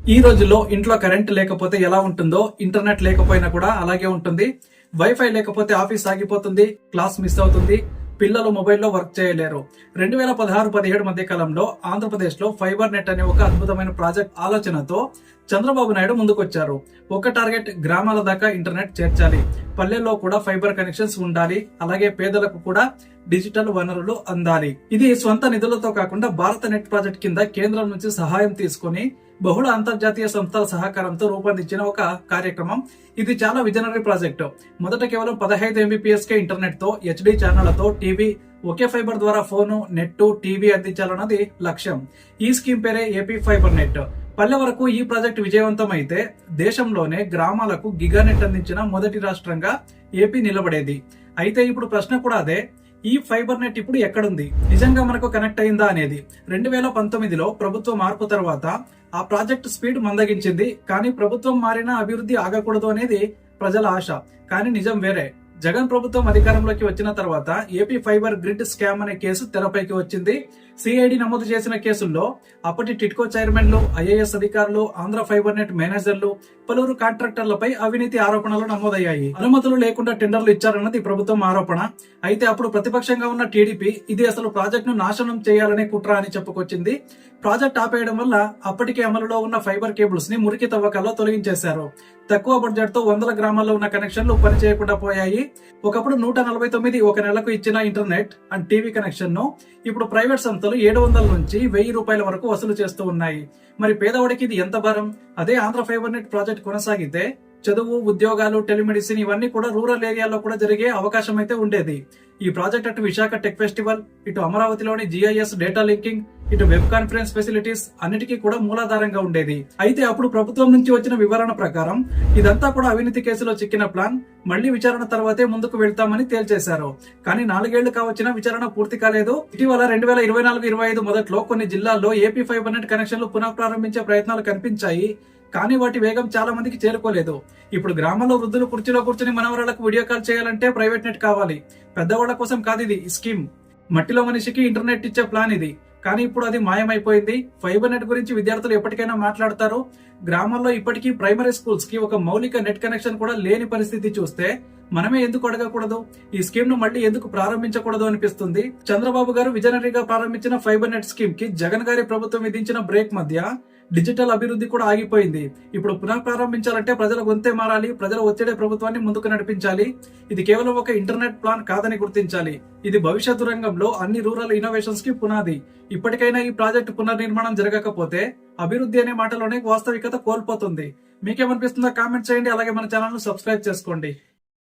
ఈ రోజుల్లో ఇంట్లో కరెంట్ లేకపోతే ఎలా ఉంటుందో ఇంటర్నెట్ లేకపోయినా కూడా అలాగే ఉంటుంది. వైఫై లేకపోతే ఆఫీస్ ఆగిపోతుంది, క్లాస్ మిస్ అవుతుంది, పిల్లలు మొబైల్లో వర్క్ చేయలేరు. 2016-17 మధ్య కాలంలో ఆంధ్రప్రదేశ్ లో ఫైబర్ నెట్ అనే ఒక అద్భుతమైన ప్రాజెక్ట్ ఆలోచనతో చంద్రబాబు నాయుడు ముందుకొచ్చారు. ఒక టార్గెట్ గ్రామాల దాకా ఇంటర్నెట్ చేర్చాలి, పల్లెల్లో కూడా ఫైబర్ కనెక్షన్స్ ఉండాలి, అలాగే పేదలకు కూడా డిజిటల్ వనరులు అందాలి. ఇది స్వంత నిధులతో కాకుండా భారత నెట్ ప్రాజెక్ట్ కింద కేంద్రం నుంచి సహాయం తీసుకుని బహుళ అంతర్జాతీయ సంస్థల సహకారంతో రూపొందించిన ఒక కార్యక్రమం. ఇది చాలా విజనరీ ప్రాజెక్టు. మొదట కేవలం 15 MBPS కే ఇంటర్నెట్ తో HD ఛానళ్లతో టీవీ ఒకే ఫైబర్ ద్వారా ఫోను, నెట్, టీవీ అందించాలన్నది లక్ష్యం. ఈ స్కీమ్ పేరే ఏపీ ఫైబర్ నెట్. పల్లె వరకు ఈ ప్రాజెక్టు విజయవంతం అయితే దేశంలోనే గ్రామాలకు గిగానెట్ అందించిన మొదటి రాష్ట్రంగా ఏపీ నిలబడేది. అయితే ఇప్పుడు ప్రశ్న కూడా అదే, ఈ ఫైబర్ నెట్ ఇప్పుడు ఎక్కడుంది, నిజంగా మనకు కనెక్ట్ అయిందా అనేది. 2019లో ప్రభుత్వ మార్పు తర్వాత ఆ ప్రాజెక్ట్ స్పీడ్ మందగించింది. కానీ ప్రభుత్వం మారినా అభివృద్ధి ఆగకూడదు అనేది ప్రజల ఆశ. కానీ నిజం వేరే. జగన్ ప్రభుత్వం అధికారంలోకి వచ్చిన తర్వాత ఏపీ ఫైబర్ గ్రిడ్ స్కామ్ అనే కేసు తెరపైకి వచ్చింది. సిఐడి నమోదు చేసిన కేసుల్లో అప్పటి టిట్కో చైర్మన్లు, IAS అధికారులు, ఆంధ్ర ఫైబర్ నెట్ మేనేజర్లు, పలువురు కాంట్రాక్టర్లపై అవినీతి ఆరోపణలు నమోదయ్యాయి. అనుమతులు లేకుండా టెండర్లు ఇచ్చారన్నది ప్రభుత్వం ఆరోపణ. అయితే అప్పుడు ప్రతిపక్షంగా ఉన్న టీడీపీ ఇది అసలు ప్రాజెక్టును నాశనం చేయాలనే కుట్ర అని చెప్పుకొచ్చింది. ప్రాజెక్ట్ ఆపేయడం వల్ల అప్పటికే అమలులో ఉన్న ఫైబర్ కేబుల్స్ ని మురికి తవ్వకాల్లో తొలగించేశారు. తక్కువ బడ్జెట్ తో 100 గ్రామాల్లో ఉన్న కనెక్షన్లు పనిచేయకుండా పోయాయి. ఒకప్పుడు 149 ఒక నెలకు ఇచ్చిన ఇంటర్నెట్ అండ్ టీవీ కనెక్షన్ ను ఇప్పుడు ప్రైవేట్ సంస్థలు 700 నుంచి 1000 రూపాయల వరకు వసూలు చేస్తూ ఉన్నాయి. మరి పేదవాడికి ఇది ఎంత భారం? అదే ఆంధ్ర ఫైబర్ నెట్ ప్రాజెక్ట్ కొనసాగితే చదువు, ఉద్యోగాలు, టెలిమెడిసిన్ ఇవన్నీ కూడా రూరల్ ఏరియాలో కూడా జరిగే అవకాశం అయితే ఉండేది. ఈ ప్రాజెక్ట్ అటు విశాఖ టెక్ ఫెస్టివల్, ఇటు అమరావతిలోని GIS డేటా లింకింగ్, ఇటు వెబ్ కాన్ఫరెన్స్ ఫెసిలిటీస్ అన్నిటికీ కూడా మూలాధారంగా ఉండేది. అయితే అప్పుడు ప్రభుత్వం నుంచి వచ్చిన వివరణ ప్రకారం ఇదంతా కూడా అవినీతి కేసులో చిక్కిన ప్లాన్. మళ్లీ విచారణ తర్వాతే ముందుకు వెళ్తామని తేల్చేశారు. కానీ 4 ఏళ్లు కావచ్చినా విచారణ పూర్తి కాలేదు. ఇటీవల 2024-25 మొదట్లో కొన్ని జిల్లాల్లో ఏపీ ఫైబర్ నెట్ కనెక్షన్లు పునః ప్రారంభించే ప్రయత్నాలు కనిపించాయి. కానీ వాటి వేగం చాలా మందికి చేరుకోలేదు. ఇప్పుడు గ్రామంలో వృద్ధులు కుర్చీలో కూర్చుని మనవరాలకు వీడియో కాల్ చేయాలంటే ప్రైవేట్ నెట్ కావాలి. పెద్దవాళ్ల కోసం కాదు ఇది స్కీమ్. మట్టిలో మనిషికి ఇంటర్నెట్ ఇచ్చే ప్లాన్ ఇది. కానీ ఇప్పుడు అది మాయమైపోయింది. ఫైబర్ నెట్ గురించి విద్యార్థులు ఎప్పటికైనా మాట్లాడతారు. గ్రామాల్లో ఇప్పటికీ ప్రైమరీ స్కూల్స్ కి ఒక మౌలిక నెట్ కనెక్షన్ కూడా లేని పరిస్థితి చూస్తే మనమే ఎందుకు అడగకూడదు? ఈ స్కీమ్ ను మళ్ళీ ఎందుకు ప్రారంభించకూడదు అనిపిస్తుంది. చంద్రబాబు గారు విజనరీగా ప్రారంభించిన ఫైబర్ నెట్ స్కీమ్ కి జగన్ గారి ప్రభుత్వం విధించిన బ్రేక్ మధ్య డిజిటల్ అభివృద్ధి కూడా ఆగిపోయింది. ఇప్పుడు పునః ప్రారంభించాలంటే ప్రజల గొంతే మారాలి, ప్రజల ఒత్తిడే ప్రభుత్వాన్ని ముందుకు నడిపించాలి. ఇది కేవలం ఒక ఇంటర్నెట్ ప్లాన్ కాదని గుర్తించాలి. ఇది భవిష్యత్తు రంగంలో అన్ని రూరల్ ఇన్నోవేషన్స్ కి పునాది. ఇప్పటికైనా ఈ ప్రాజెక్టు పునర్నిర్మాణం జరగకపోతే అభివృద్ధి అనే మాటలోనే వాస్తవికత కోల్పోతుంది. మీకేమనిపిస్తుందో కామెంట్ చేయండి. అలాగే మన ఛానల్ ను సబ్స్క్రైబ్ చేసుకోండి.